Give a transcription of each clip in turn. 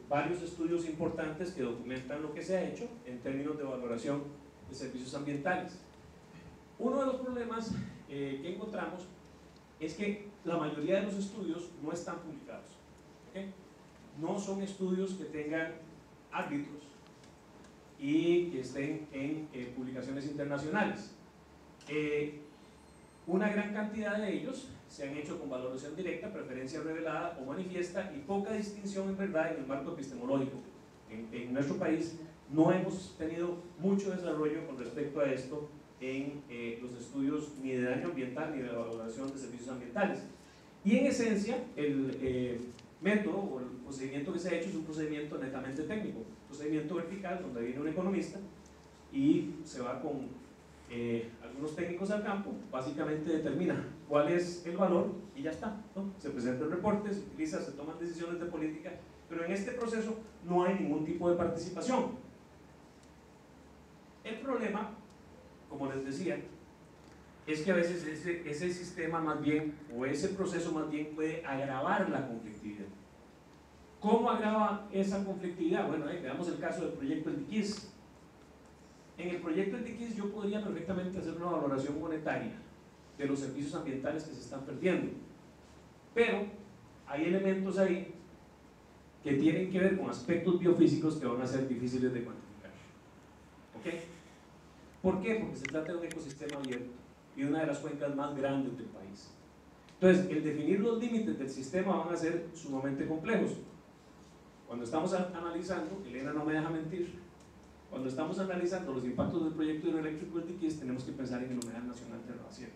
varios estudios importantes que documentan lo que se ha hecho en términos de valoración de servicios ambientales. Uno de los problemas que encontramos es que la mayoría de los estudios no están publicados, ¿okay? No son estudios que tengan árbitros y que estén en publicaciones internacionales. Una gran cantidad de ellos se han hecho con valoración directa, preferencia revelada o manifiesta, y poca distinción en verdad en el marco epistemológico. En nuestro país no hemos tenido mucho desarrollo con respecto a esto en los estudios ni de daño ambiental ni de la valoración de servicios ambientales. Y en esencia, el método o el procedimiento que se ha hecho es un procedimiento netamente técnico, un procedimiento vertical donde viene un economista y se va con algunos técnicos al campo, básicamente determina cuál es el valor y ya está, ¿no? Se presenta el reporte, se utiliza, se toman decisiones de política, pero en este proceso no hay ningún tipo de participación. El problema, como les decía, es que a veces ese sistema más bien, o ese proceso más bien, puede agravar la conflictividad. ¿Cómo agrava esa conflictividad? Bueno, veamos el caso del proyecto El Tiquís. En el proyecto El Tiquís yo podría perfectamente hacer una valoración monetaria de los servicios ambientales que se están perdiendo, pero hay elementos ahí que tienen que ver con aspectos biofísicos que van a ser difíciles de cuantificar. ¿Ok? ¿Por qué? Porque se trata de un ecosistema abierto y de una de las cuencas más grandes del país. Entonces, el definir los límites del sistema van a ser sumamente complejos. Cuando estamos analizando, Elena no me deja mentir, cuando estamos analizando los impactos del proyecto hidroeléctrico del Tiquís, tenemos que pensar en el humedal nacional Terra 7,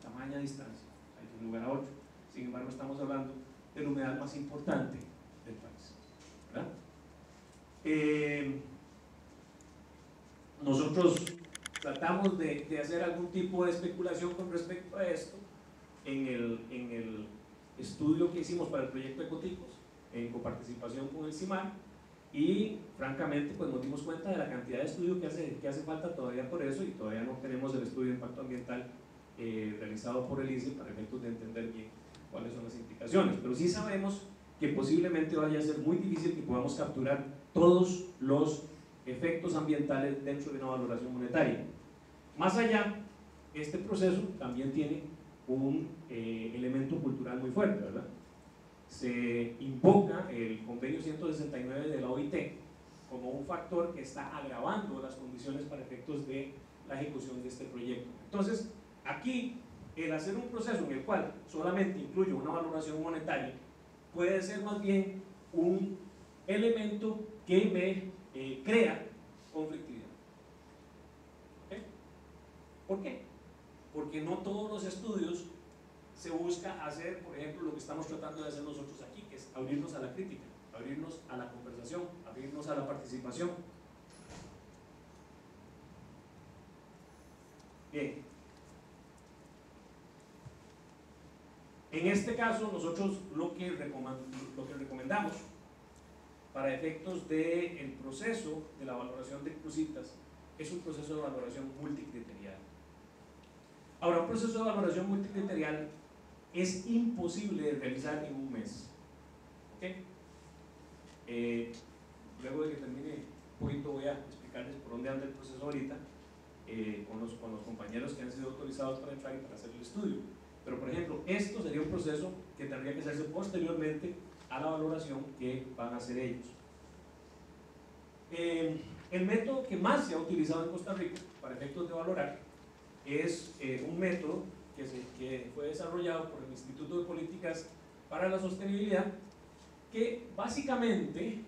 tamaña distancia, hay de un lugar a otro. Sin embargo, estamos hablando del humedal más importante del país, ¿verdad? Nosotros tratamos de hacer algún tipo de especulación con respecto a esto en el estudio que hicimos para el proyecto Ecoticos, en coparticipación con el CIMAR, y francamente pues nos dimos cuenta de la cantidad de estudio que hace falta todavía por eso, y todavía no tenemos el estudio de impacto ambiental realizado por el ICE para efectos de entender bien cuáles son las implicaciones, pero sí sabemos que posiblemente vaya a ser muy difícil que podamos capturar todos los efectos ambientales dentro de una valoración monetaria. Más allá, este proceso también tiene un elemento cultural muy fuerte, ¿verdad? Se invoca el convenio 169 de la OIT como un factor que está agravando las condiciones para efectos de la ejecución de este proyecto. Entonces, aquí, el hacer un proceso en el cual solamente incluye una valoración monetaria puede ser más bien un elemento que me crea conflictividad. ¿Okay? ¿Por qué? Porque no todos los estudios se busca hacer, por ejemplo, lo que estamos tratando de hacer nosotros aquí, que es abrirnos a la crítica, abrirnos a la conversación, abrirnos a la participación. Bien. En este caso, nosotros lo que recomendamos para efectos del proceso de la valoración de crucitas es un proceso de valoración multicriterial. Ahora, un proceso de valoración multicriterial es imposible de realizar en un mes. ¿Okay? Luego de que termine un poquito voy a explicarles por dónde anda el proceso ahorita con los compañeros que han sido autorizados para entrar y para hacer el estudio. Pero por ejemplo, esto sería un proceso que tendría que hacerse posteriormente a la valoración que van a hacer ellos. El método que más se ha utilizado en Costa Rica para efectos de valorar es un método que fue desarrollado por el Instituto de Políticas para la Sostenibilidad, que básicamente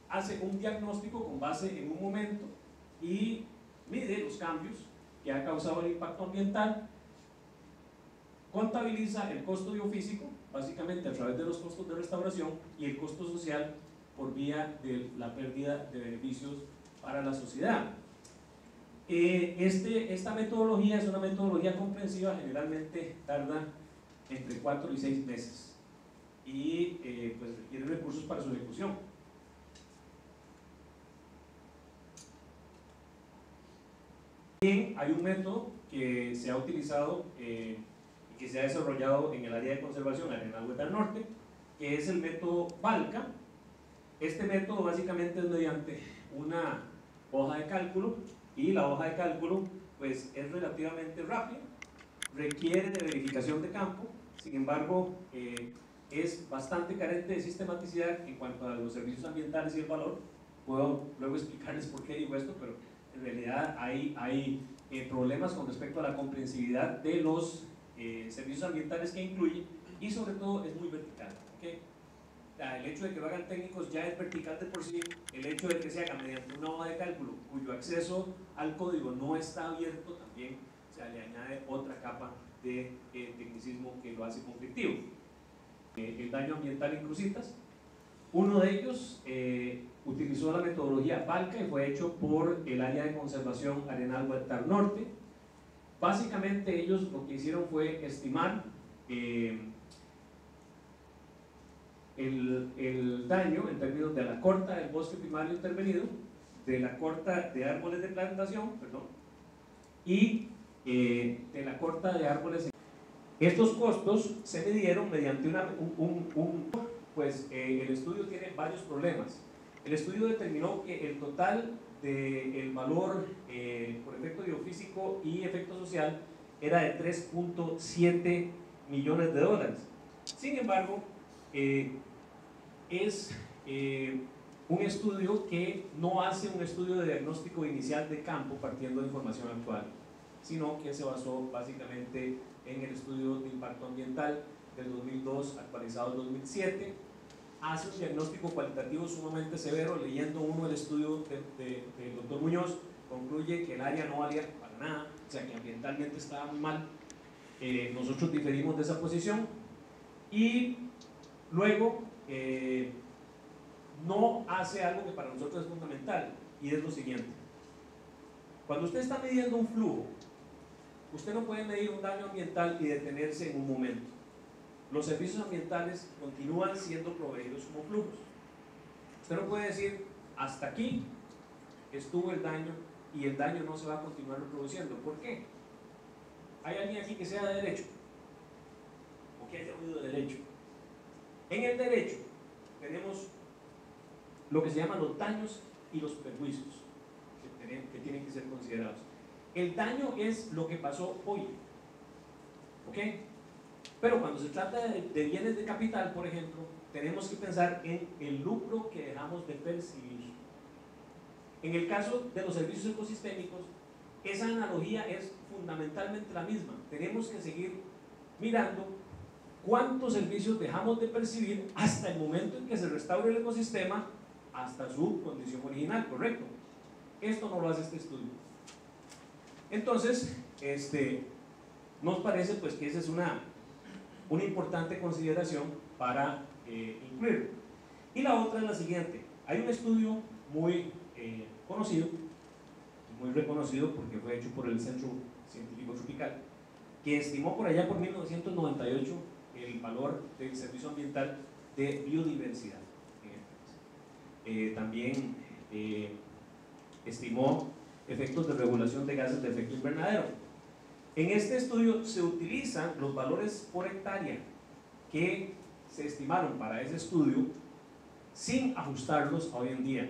hace un diagnóstico con base en un momento y mide los cambios que ha causado el impacto ambiental, contabiliza el costo biofísico, básicamente a través de los costos de restauración, y el costo social por vía de la pérdida de beneficios para la sociedad. Esta metodología es una metodología comprensiva, generalmente tarda entre 4 y 6 meses y pues requiere recursos para su ejecución. También hay un método que se ha utilizado y que se ha desarrollado en el área de conservación Arenal Huetar Norte, que es el método Balca. Este método básicamente es mediante una hoja de cálculo, y la hoja de cálculo pues es relativamente rápida, requiere de verificación de campo, sin embargo es bastante carente de sistematicidad en cuanto a los servicios ambientales y el valor. Puedo luego explicarles por qué digo esto, pero en realidad hay problemas con respecto a la comprensibilidad de los servicios ambientales que incluye, y sobre todo es muy vertical, ¿okay? El hecho de que lo hagan técnicos ya es vertical de por sí. El hecho de que se haga mediante una hoja de cálculo cuyo acceso al código no está abierto, también le añade otra capa de tecnicismo que lo hace conflictivo. El daño ambiental en crucitas, uno de ellos utilizó la metodología Balca y fue hecho por el área de conservación Arenal Huertar Norte. Básicamente ellos lo que hicieron fue estimar el daño en términos de la corta del bosque primario intervenido, de la corta de árboles de plantación, y de la corta de árboles. Estos costos se midieron mediante el estudio tiene varios problemas. El estudio determinó que el total del valor por efecto geofísico y efecto social era de 3.7 millones de dólares. Sin embargo, es un estudio que no hace un estudio de diagnóstico inicial de campo partiendo de información actual, sino que se basó básicamente en el estudio de impacto ambiental del 2002 actualizado en 2007. Hace un diagnóstico cualitativo sumamente severo. Leyendo uno el estudio del doctor Muñoz, concluye que el área no valía para nada, o sea que ambientalmente estaba muy mal. Nosotros diferimos de esa posición, y luego no hace algo que para nosotros es fundamental, y es lo siguiente: cuando usted está midiendo un flujo, usted no puede medir un daño ambiental y detenerse en un momento. Los servicios ambientales continúan siendo proveídos como flujos. Usted no puede decir hasta aquí estuvo el daño y el daño no se va a continuar reproduciendo. ¿Por qué? ¿Hay alguien aquí que sea de derecho? ¿O que haya oído de derecho? En el derecho tenemos lo que se llaman los daños y los perjuicios que tienen que ser considerados. El daño es lo que pasó hoy, ¿ok? Pero cuando se trata de bienes de capital, por ejemplo, tenemos que pensar en el lucro que dejamos de percibir. En el caso de los servicios ecosistémicos, esa analogía es fundamentalmente la misma. Tenemos que seguir mirando cuántos servicios dejamos de percibir hasta el momento en que se restaure el ecosistema hasta su condición original, ¿correcto? Esto no lo hace este estudio. Entonces, nos parece pues que esa es una importante consideración para incluir. Y la otra es la siguiente: hay un estudio muy conocido, muy reconocido porque fue hecho por el Centro Científico Tropical, que estimó por allá por 1998 el valor del servicio ambiental de biodiversidad. También estimó efectos de regulación de gases de efecto invernadero. En este estudio se utilizan los valores por hectárea que se estimaron para ese estudio sin ajustarlos a hoy en día.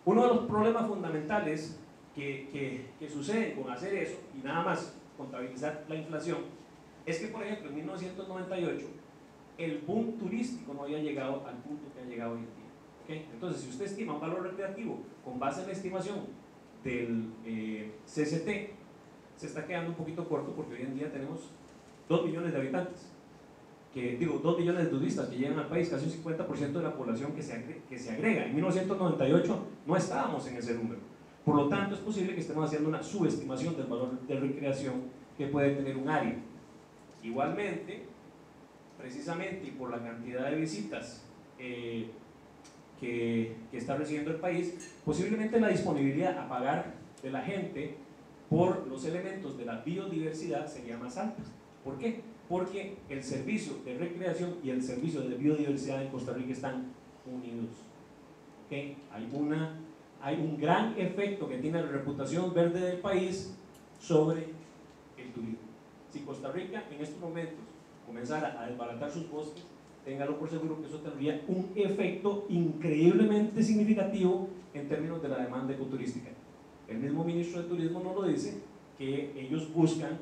Uno de los problemas fundamentales que suceden con hacer eso y nada más contabilizar la inflación es que, por ejemplo, en 1998 el boom turístico no había llegado al punto que ha llegado hoy en día. ¿Okay? Entonces, si usted estima un valor recreativo con base en la estimación del CCT, se está quedando un poquito corto, porque hoy en día tenemos 2 millones de habitantes, 2 millones de turistas que llegan al país, casi un 50% de la población que se agrega. En 1998 no estábamos en ese número. Por lo tanto, es posible que estemos haciendo una subestimación del valor de recreación que puede tener un área. Igualmente, precisamente por la cantidad de visitas que está recibiendo el país, posiblemente la disponibilidad a pagar de la gente por los elementos de la biodiversidad sería más alta. ¿Por qué? Porque el servicio de recreación y el servicio de biodiversidad en Costa Rica están unidos. ¿Okay? Hay un gran efecto que tiene la reputación verde del país sobre el turismo. Si Costa Rica en estos momentos comenzara a desbaratar sus bosques, téngalo por seguro que eso tendría un efecto increíblemente significativo en términos de la demanda ecoturística. El mismo ministro de Turismo nos lo dice, que ellos buscan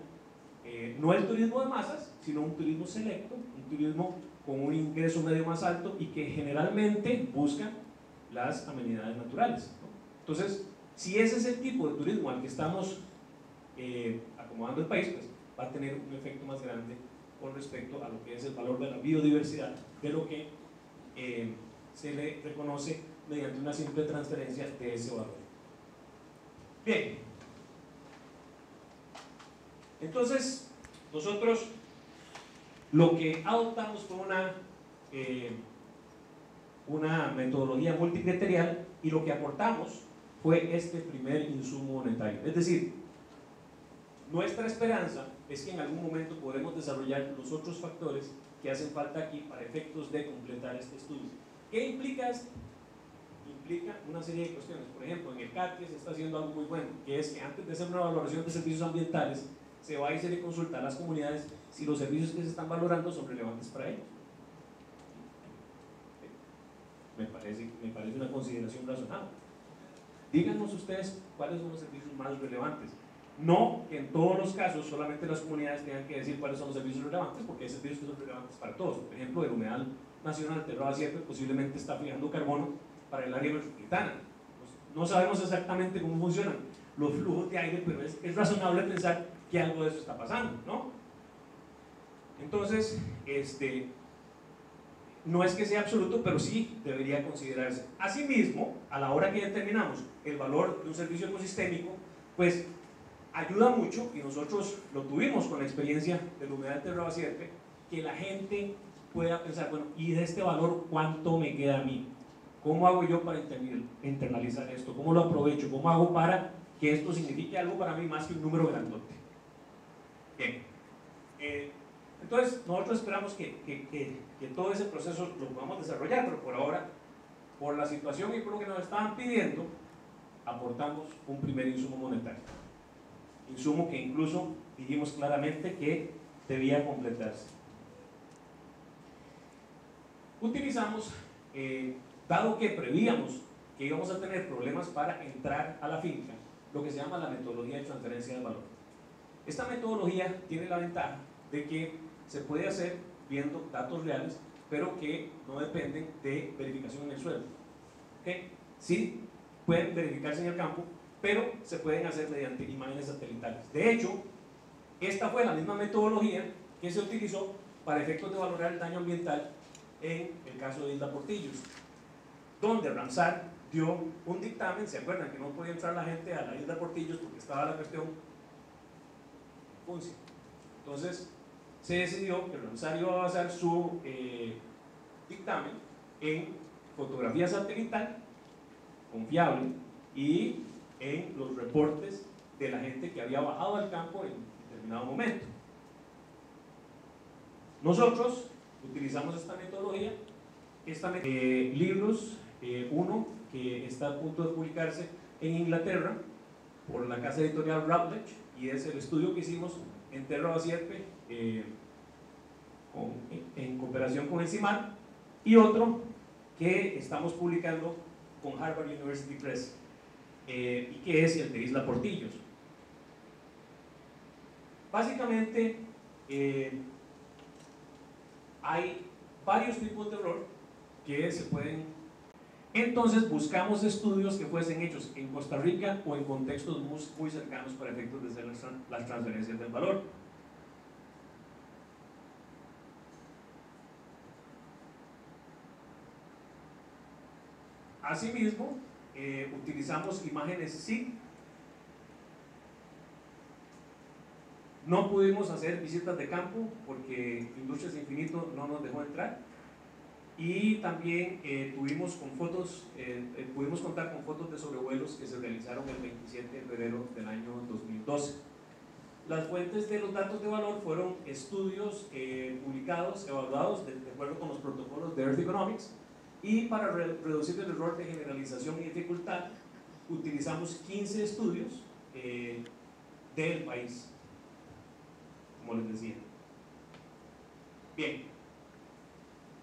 no el turismo de masas, sino un turismo selecto, un turismo con un ingreso medio más alto y que generalmente buscan las amenidades naturales, ¿no? Entonces, si ese es el tipo de turismo al que estamos acomodando el país, pues va a tener un efecto más grande con respecto a lo que es el valor de la biodiversidad, de lo que se le reconoce mediante una simple transferencia de ese valor. Bien, entonces nosotros lo que adoptamos fue una metodología multicriterial, y lo que aportamos fue este primer insumo monetario. Es decir, nuestra esperanza es que en algún momento podremos desarrollar los otros factores que hacen falta aquí para efectos de completar este estudio. ¿Qué implica esto? Implica una serie de cuestiones. Por ejemplo, en el CATIE se está haciendo algo muy bueno, que es que antes de hacer una valoración de servicios ambientales, se va y se le consulta a las comunidades si los servicios que se están valorando son relevantes para ellos. Me parece una consideración razonable. Díganos ustedes cuáles son los servicios más relevantes. No que en todos los casos solamente las comunidades tengan que decir cuáles son los servicios relevantes, porque hay servicios que son relevantes para todos. Por ejemplo, el humedal nacional de Roa Sierpe posiblemente está fijando carbono para el área metropolitana. No sabemos exactamente cómo funcionan los flujos de aire, pero es razonable pensar que algo de eso está pasando, ¿no? Entonces, no es que sea absoluto, pero sí debería considerarse. Asimismo, a la hora que determinamos el valor de un servicio ecosistémico, pues ayuda mucho, y nosotros lo tuvimos con la experiencia del humedal de Roa Sierpe, que la gente pueda pensar, bueno, ¿y de este valor cuánto me queda a mí? ¿Cómo hago yo para internalizar esto? ¿Cómo lo aprovecho? ¿Cómo hago para que esto signifique algo para mí más que un número grandote? Bien, entonces nosotros esperamos que todo ese proceso lo podamos desarrollar, pero por ahora, por la situación y por lo que nos estaban pidiendo, aportamos un primer insumo monetario, insumo que incluso dijimos claramente que debía completarse. Utilizamos, dado que prevíamos que íbamos a tener problemas para entrar a la finca, lo que se llama la metodología de transferencia de valor. Esta metodología tiene la ventaja de que se puede hacer viendo datos reales, pero que no dependen de verificación en el suelo. ¿Okay? Sí, pueden verificarse en el campo, pero se pueden hacer mediante imágenes satelitales. De hecho, esta fue la misma metodología que se utilizó para efectos de valorar el daño ambiental en el caso de Isla Portillos, donde Ramsar dio un dictamen. ¿Se acuerdan que no podía entrar la gente a la Isla Portillos porque estaba la cuestión FUNCI? Entonces se decidió que Ramsar iba a basar su dictamen en fotografía satelital confiable y en los reportes de la gente que había bajado al campo en determinado momento. Nosotros utilizamos esta metodología, libros, uno que está a punto de publicarse en Inglaterra por la casa editorial Routledge, y es el estudio que hicimos en Roa Sierpe en cooperación con el CIMAR, y otro que estamos publicando con Harvard University Press, y que es el de Isla Portillos. Básicamente hay varios tipos de error que se pueden. Entonces buscamos estudios que fuesen hechos en Costa Rica o en contextos muy cercanos para efectos de hacer las transferencias del valor. Asimismo, utilizamos imágenes SIG. No pudimos hacer visitas de campo porque Industrias Infinito no nos dejó entrar, y también pudimos contar con fotos de sobrevuelos que se realizaron el 27 de febrero del año 2012. Las fuentes de los datos de valor fueron estudios publicados, evaluados de acuerdo con los protocolos de Earth Economics, y para reducir el error de generalización y dificultad utilizamos 15 estudios del país, como les decía. Bien,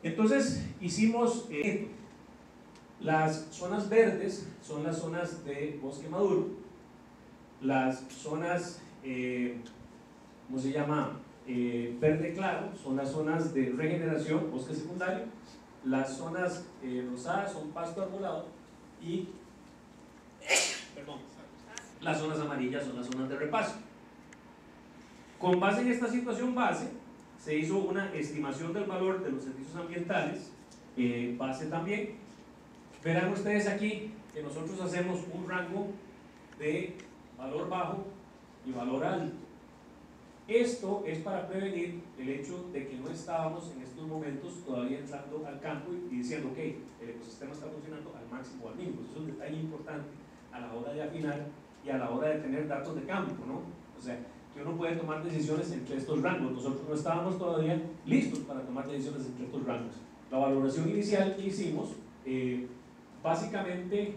Entonces hicimos las zonas verdes son las zonas de bosque maduro, las zonas ¿cómo se llama? Verde claro son las zonas de regeneración, bosque secundario, las zonas rosadas son pasto arbolado y las zonas amarillas son las zonas de repaso. Con base en esta situación base, se hizo una estimación del valor de los servicios ambientales, base también. Verán ustedes aquí que nosotros hacemos un rango de valor bajo y valor alto. Esto es para prevenir el hecho de que no estábamos en estos momentos todavía entrando al campo y diciendo, ok, el ecosistema está funcionando al máximo o al mínimo. Eso es un detalle importante a la hora de afinar y a la hora de tener datos de campo, ¿no? O sea, que uno puede tomar decisiones entre estos rangos. Nosotros no estábamos todavía listos para tomar decisiones entre estos rangos. La valoración inicial que hicimos, básicamente,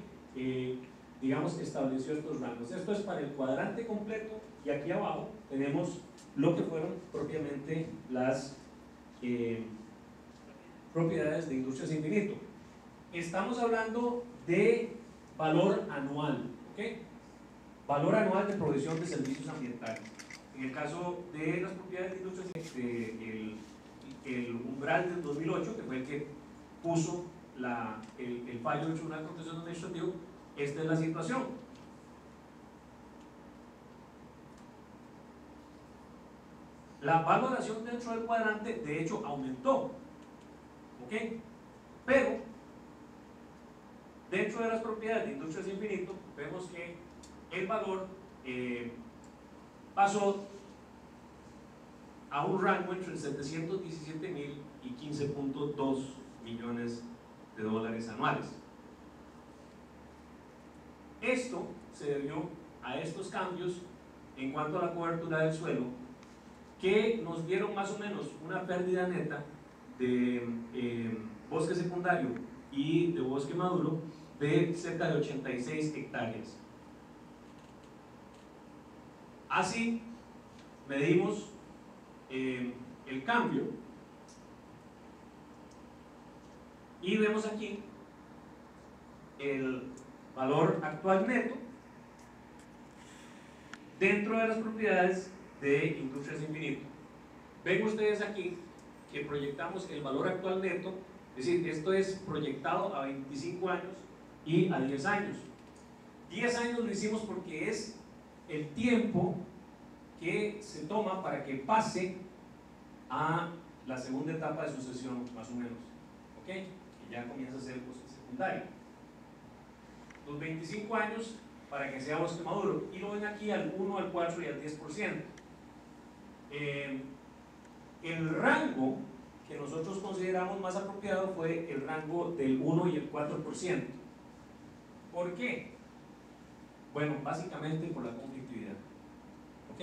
digamos, estableció estos rangos. Esto es para el cuadrante completo y aquí abajo tenemos lo que fueron propiamente las propiedades de Industrias Infinito. Estamos hablando de valor anual, ¿ok? Valor anual de provisión de servicios ambientales. En el caso de las propiedades de Industrias, el umbral del 2008, que fue el que puso el fallo del Tribunal Contencioso Administrativo, esta es la situación. La valoración dentro del cuadrante, de hecho, aumentó, ¿ok? Pero, dentro de las propiedades de Industrias Infinito, vemos que el valor pasó a un rango entre 717.000 y 15.2 millones de dólares anuales. Esto se debió a estos cambios en cuanto a la cobertura del suelo, que nos dieron más o menos una pérdida neta de bosque secundario y de bosque maduro de cerca de 86 hectáreas. Así medimos el cambio y vemos aquí el valor actual neto dentro de las propiedades de Industrias Infinito. Ven ustedes aquí que proyectamos el valor actual neto, es decir, esto es proyectado a 25 años y a 10 años. 10 años lo hicimos porque es el tiempo que se toma para que pase a la segunda etapa de sucesión, más o menos, ¿ok? Que ya comienza a ser bosque secundario. Los 25 años para que sea bosque maduro, y lo ven aquí al 1, al 4 y al 10%. El rango que nosotros consideramos más apropiado fue el rango del 1 y el 4%. ¿Por qué? Bueno, básicamente por la conflictividad, ¿ok?